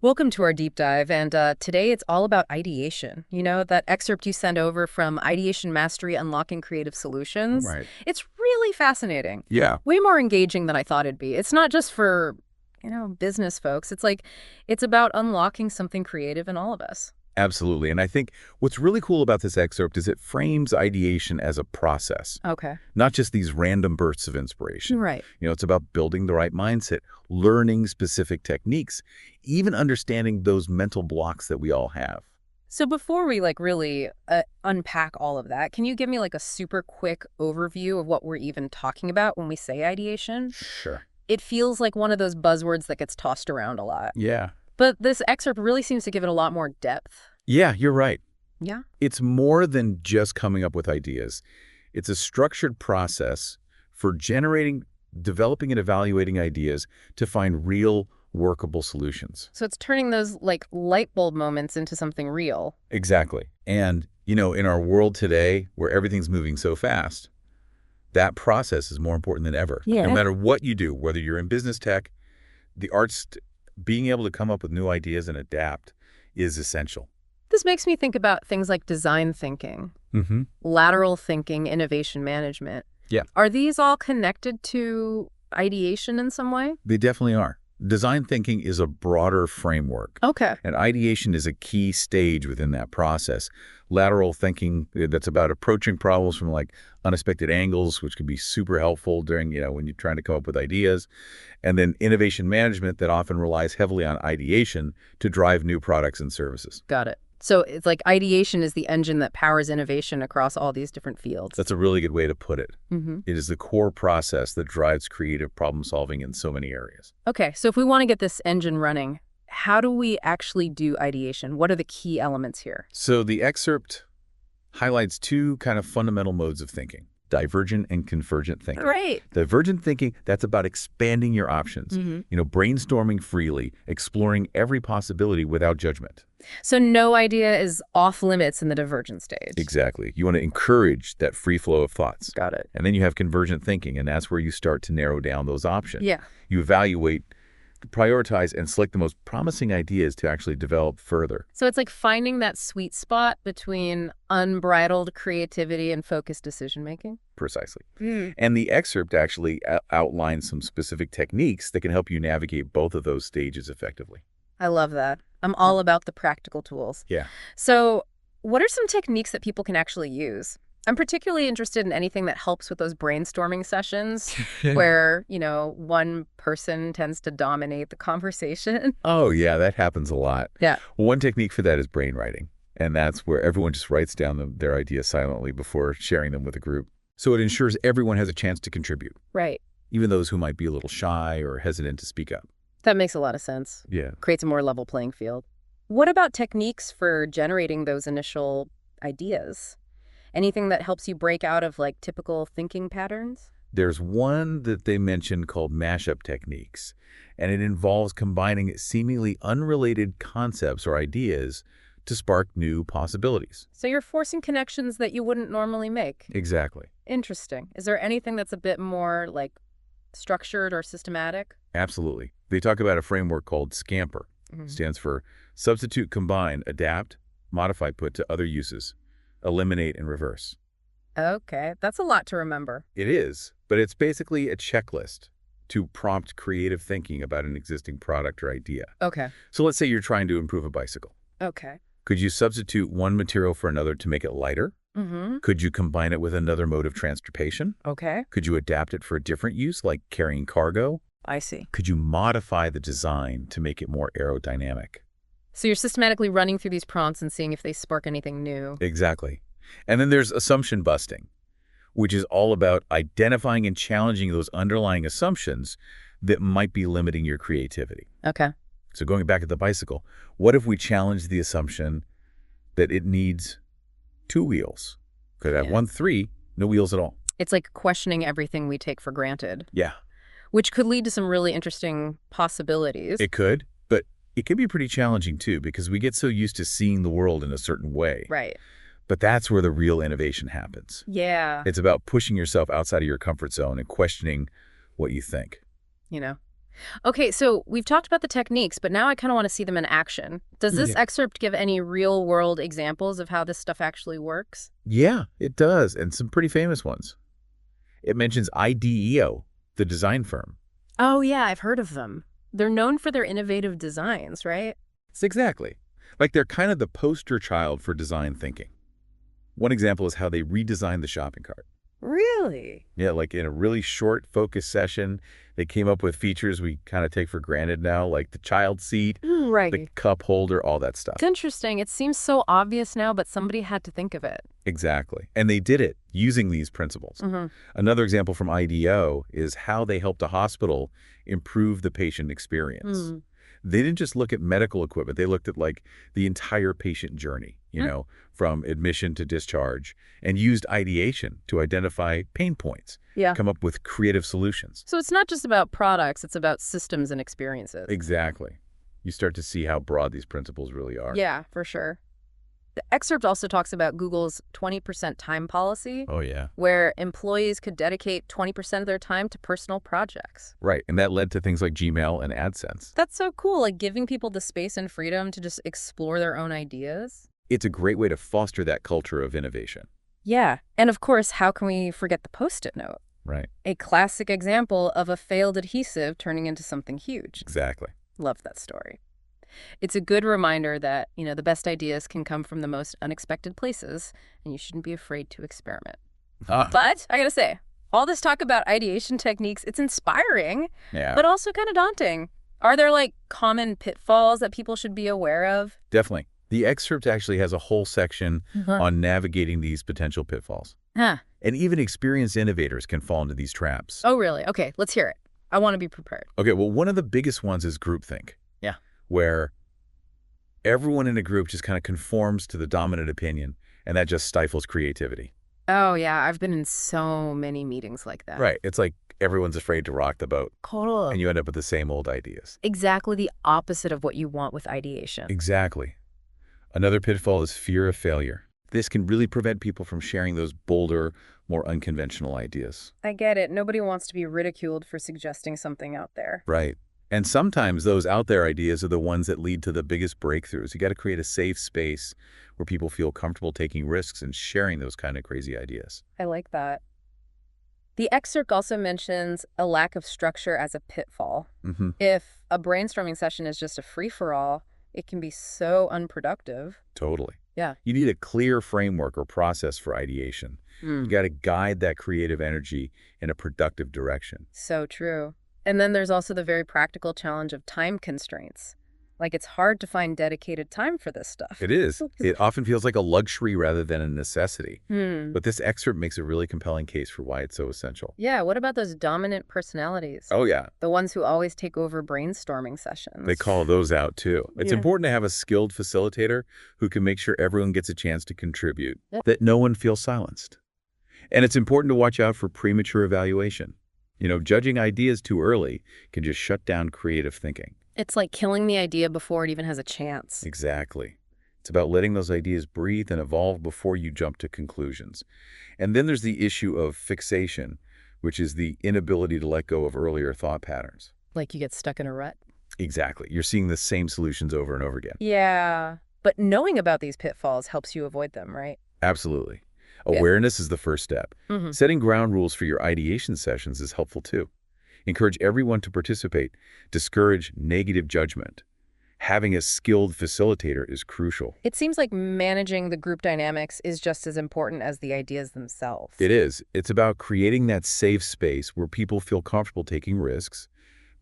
Welcome to our deep dive, and today it's all about ideation. You know, that excerpt you sent over from Ideation Mastery, Unlocking Creative Solutions? Right. It's really fascinating. Yeah, Way more engaging than I thought it'd be. It's not just for, business folks. It's about unlocking something creative in all of us. absolutely. And I think what's really cool about this excerpt is it frames ideation as a process, Okay. not just these random bursts of inspiration. Right. It's about building the right mindset, learning specific techniques, even understanding those mental blocks that we all have. So before we really unpack all of that, can you give me a super quick overview of what we're even talking about when we say ideation? Sure. It feels like one of those buzzwords that gets tossed around a lot. Yeah. But this excerpt really seems to give it a lot more depth. Yeah, you're right. Yeah? It's more than just coming up with ideas. It's a structured process for generating, developing, and evaluating ideas to find real, workable solutions. So it's turning those light bulb moments into something real. Exactly. And, in our world today where everything's moving so fast, that process is more important than ever. Yeah. No matter what you do, whether you're in business tech, the arts, being able to come up with new ideas and adapt is essential. This makes me think about things like design thinking, Mm-hmm. lateral thinking, innovation management. Yeah. Are these all connected to ideation in some way? They definitely are. Design thinking is a broader framework. Okay. And ideation is a key stage within that process. Lateral thinking, that's about approaching problems from unexpected angles, which can be super helpful during, when you're trying to come up with ideas. And then innovation management that often relies heavily on ideation to drive new products and services. Got it. So it's like ideation is the engine that powers innovation across all these different fields. That's a really good way to put it. Mm-hmm. It is the core process that drives creative problem solving in so many areas. Okay, so if we want to get this engine running, how do we actually do ideation? What are the key elements here? So the excerpt highlights two kind of fundamental modes of thinking: divergent and convergent thinking. Right. Divergent thinking, that's about expanding your options, brainstorming freely, exploring every possibility without judgment. So no idea is off limits in the divergent stage. Exactly. You want to encourage that free flow of thoughts. Got it. And then you have convergent thinking, and that's where you start to narrow down those options. Yeah. You evaluate, prioritize, and select the most promising ideas to actually develop further. So it's like finding that sweet spot between unbridled creativity and focused decision-making? Precisely. And the excerpt actually outlines some specific techniques that can help you navigate both of those stages effectively. I love that. I'm all about the practical tools. Yeah. So what are some techniques that people can actually use? I'm particularly interested in anything that helps with those brainstorming sessions where, one person tends to dominate the conversation. Oh, yeah, that happens a lot. Yeah. One technique for that is brainwriting, and that's where everyone just writes down their ideas silently before sharing them with a group. So it ensures everyone has a chance to contribute, Right. even those who might be a little shy or hesitant to speak up. That makes a lot of sense. Yeah. Creates a more level playing field. What about techniques for generating those initial ideas? Anything that helps you break out of typical thinking patterns? There's one that they mentioned called mashup techniques, and it involves combining seemingly unrelated concepts or ideas to spark new possibilities. So you're forcing connections that you wouldn't normally make. Exactly. Interesting. Is there anything that's a bit more structured or systematic? Absolutely. They talk about a framework called SCAMPER. Mm-hmm. Stands for substitute, combine, adapt, modify, put to other uses, eliminate, and reverse. Okay, that's a lot to remember. It is, but it's basically a checklist to prompt creative thinking about an existing product or idea. Okay. So let's say you're trying to improve a bicycle. Okay. Could you substitute one material for another to make it lighter? Mm-hmm. Could you combine it with another mode of transportation? Okay. Could you adapt it for a different use, like carrying cargo? I see. Could you modify the design to make it more aerodynamic? So you're systematically running through these prompts and seeing if they spark anything new. Exactly. And then there's assumption busting, which is all about identifying and challenging those underlying assumptions that might be limiting your creativity. Okay. So going back to the bicycle, what if we challenge the assumption that it needs 2 wheels? Could it have 1, 3, no wheels at all? It's like questioning everything we take for granted. Yeah. Which could lead to some really interesting possibilities. It could, but it can be pretty challenging too, because we get so used to seeing the world in a certain way. Right. But that's where the real innovation happens. Yeah. It's about pushing yourself outside of your comfort zone and questioning what you think. Okay, so we've talked about the techniques, but now I kind of want to see them in action. Does this Yeah. excerpt give any real-world examples of how this stuff actually works? Yeah, it does, and some pretty famous ones. It mentions IDEO, the design firm. Oh, yeah, I've heard of them. They're known for their innovative designs, right? It's exactly. Like they're kind of the poster child for design thinking. One example is how they redesigned the shopping cart. Really? Yeah, like in a really short focus session, they came up with features we kind of take for granted now, like the child seat, the Right. cup holder, all that It's stuff. interesting. It seems so obvious now, but somebody had to think of it. Exactly. And they did it using these principles. Mm-hmm. Another example from IDEO is how they helped a hospital improve the patient experience. Hmm. They didn't just look at medical equipment. They looked at like the entire patient journey, from admission to discharge, and used ideation to identify pain points, Yeah. come up with creative solutions. So it's not just about products, it's about systems and experiences. Exactly. You start to see how broad these principles really are. Yeah, for sure. The excerpt also talks about Google's 20% time policy, Oh, yeah. where employees could dedicate 20% of their time to personal projects. Right. And that led to things like Gmail and AdSense. That's so cool, like giving people the space and freedom to just explore their own ideas. It's a great way to foster that culture of innovation. Yeah, and of course, how can we forget the Post-it note? Right. A classic example of a failed adhesive turning into something huge. Exactly. Love that story. It's a good reminder that, the best ideas can come from the most unexpected places, and you shouldn't be afraid to experiment. Ah, But I gotta say, all this talk about ideation techniques, it's inspiring, yeah, but also kind of daunting. Are there like common pitfalls that people should be aware of? definitely. The excerpt actually has a whole section on navigating these potential pitfalls. Huh. And even experienced innovators can fall into these traps. Oh, really? Okay, let's hear it. I want to be prepared. Okay, well, one of the biggest ones is groupthink. Yeah. Where everyone in a group just kind of conforms to the dominant opinion, and that just stifles creativity. Oh, yeah, I've been in so many meetings like that. Right. It's like everyone's afraid to rock the boat, Total. and you end up with the same old ideas. Exactly the opposite of what you want with ideation. Exactly. Another pitfall is fear of failure. This can really prevent people from sharing those bolder, more unconventional ideas. I get it. Nobody wants to be ridiculed for suggesting something out there. Right. And sometimes those out there ideas are the ones that lead to the biggest breakthroughs. You got to create a safe space where people feel comfortable taking risks and sharing those kind of crazy ideas. I like that. The excerpt also mentions a lack of structure as a pitfall. Mm-hmm. If a brainstorming session is just a free-for-all, it can be so unproductive. Totally. Yeah. You need a clear framework or process for ideation. You got to guide that creative energy in a productive direction. So true. And then there's also the very practical challenge of time constraints. Like, it's hard to find dedicated time for this stuff. It is. It often feels like a luxury rather than a necessity. Hmm. But this excerpt makes a really compelling case for why it's so essential. Yeah, what about those dominant personalities? Oh, yeah. The ones who always take over brainstorming sessions. They call those out, too. It's Yeah. important to have a skilled facilitator who can make sure everyone gets a chance to contribute, Yeah. that no one feels silenced. And it's important to watch out for premature evaluation. Judging ideas too early can just shut down creative thinking. It's like killing the idea before it even has a chance. Exactly. It's about letting those ideas breathe and evolve before you jump to conclusions. And then there's the issue of fixation, which is the inability to let go of earlier thought patterns. Like you get stuck in a rut. Exactly. You're seeing the same solutions over and over again. Yeah. But knowing about these pitfalls helps you avoid them, right? Absolutely. Yeah. Awareness is the first step. Mm-hmm. Setting ground rules for your ideation sessions is helpful too. Encourage everyone to participate. Discourage negative judgment. Having a skilled facilitator is crucial. It seems like managing the group dynamics is just as important as the ideas themselves. It is. It's about creating that safe space where people feel comfortable taking risks,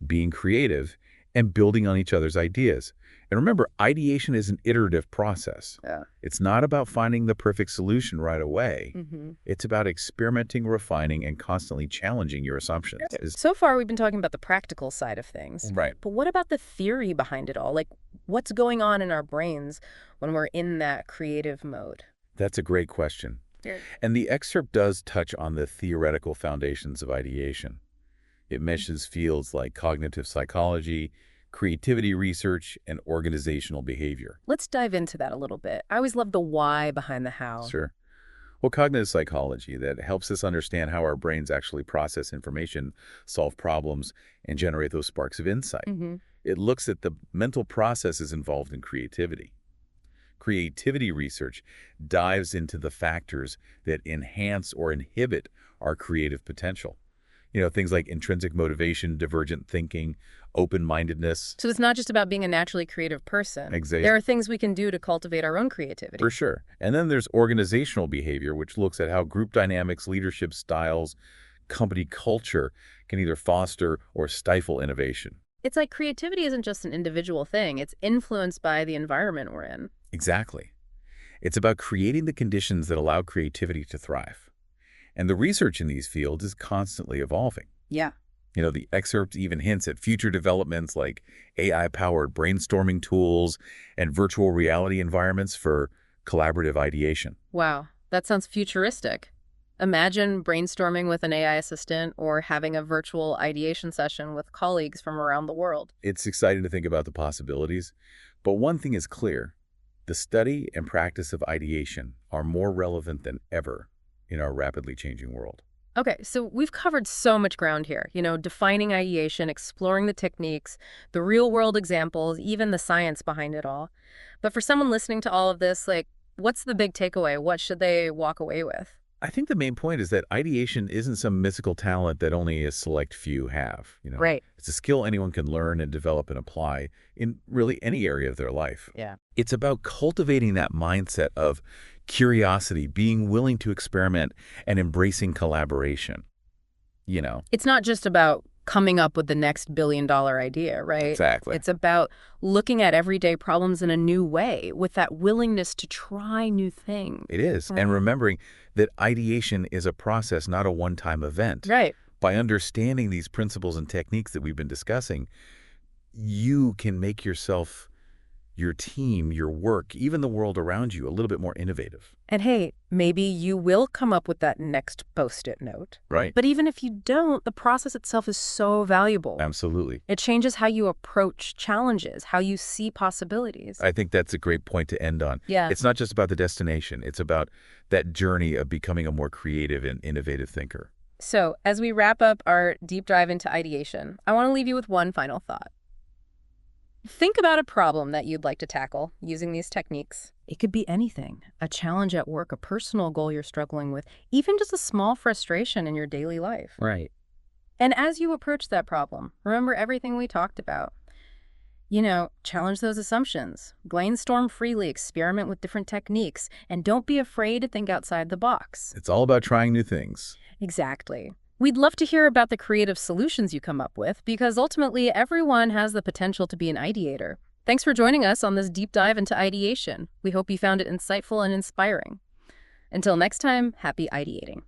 being creative, and building on each other's ideas. And remember, ideation is an iterative process. Yeah. It's not about finding the perfect solution right away. Mm-hmm. It's about experimenting, refining, and constantly challenging your assumptions. So far, we've been talking about the practical side of things. Right. But what about the theory behind it all? Like, what's going on in our brains when we're in that creative mode? That's a great question. Yeah. And the excerpt does touch on the theoretical foundations of ideation. It mentions fields like cognitive psychology, creativity research, and organizational behavior. Let's dive into that a little bit. I always love the why behind the how. Sure. Well, cognitive psychology that helps us understand how our brains actually process information, solve problems, and generate those sparks of insight. Hmm. It looks at the mental processes involved in creativity. Creativity research dives into the factors that enhance or inhibit our creative potential. Things like intrinsic motivation, divergent thinking, open-mindedness. So it's not just about being a naturally creative person. There Exactly. are things we can do to cultivate our own For creativity. sure. And then there's organizational behavior, which looks at how group dynamics, leadership styles, company culture can either foster or stifle innovation. It's like creativity isn't just an individual thing. It's influenced by the environment we're in. Exactly. It's about creating the conditions that allow creativity to thrive. And the research in these fields is constantly evolving. Yeah. The excerpt even hints at future developments like AI-powered brainstorming tools and virtual reality environments for collaborative ideation. Wow, that sounds futuristic. Imagine brainstorming with an AI assistant or having a virtual ideation session with colleagues from around the world. It's exciting to think about the possibilities, but one thing is clear. The study and practice of ideation are more relevant than ever in our rapidly changing world. Okay, so we've covered so much ground here, defining ideation, exploring the techniques, the real-world examples, even the science behind it all. But for someone listening to all of this, what's the big takeaway? What should they walk away with? I think the main point is that ideation isn't some mystical talent that only a select few have. Right. It's a skill anyone can learn and develop and apply in really any area of their life. Yeah. It's about cultivating that mindset of curiosity, being willing to experiment, and embracing collaboration. It's not just about coming up with the next billion-dollar idea, right? Exactly. It's about looking at everyday problems in a new way with that willingness to try new things. It is. And remembering that ideation is a process, not a one-time event. Right. By understanding these principles and techniques that we've been discussing, you can make yourself, your team, your work, even the world around you, a little bit more innovative. And hey, maybe you will come up with that next Post-it note. Right. But even if you don't, the process itself is so valuable. Absolutely. It changes how you approach challenges, how you see possibilities. I think that's a great point to end on. Yeah. It's not just about the destination. It's about that journey of becoming a more creative and innovative thinker. So as we wrap up our deep dive into ideation, I want to leave you with one final thought. Think about a problem that you'd like to tackle using these techniques. It could be anything, a challenge at work, a personal goal you're struggling with, even just a small frustration in your daily life. Right. And as you approach that problem, remember everything we talked about. Challenge those assumptions, brainstorm freely, experiment with different techniques, and don't be afraid to think outside the box. It's all about trying new things. Exactly. We'd love to hear about the creative solutions you come up with, because ultimately everyone has the potential to be an ideator. Thanks for joining us on this deep dive into ideation. We hope you found it insightful and inspiring. Until next time, happy ideating.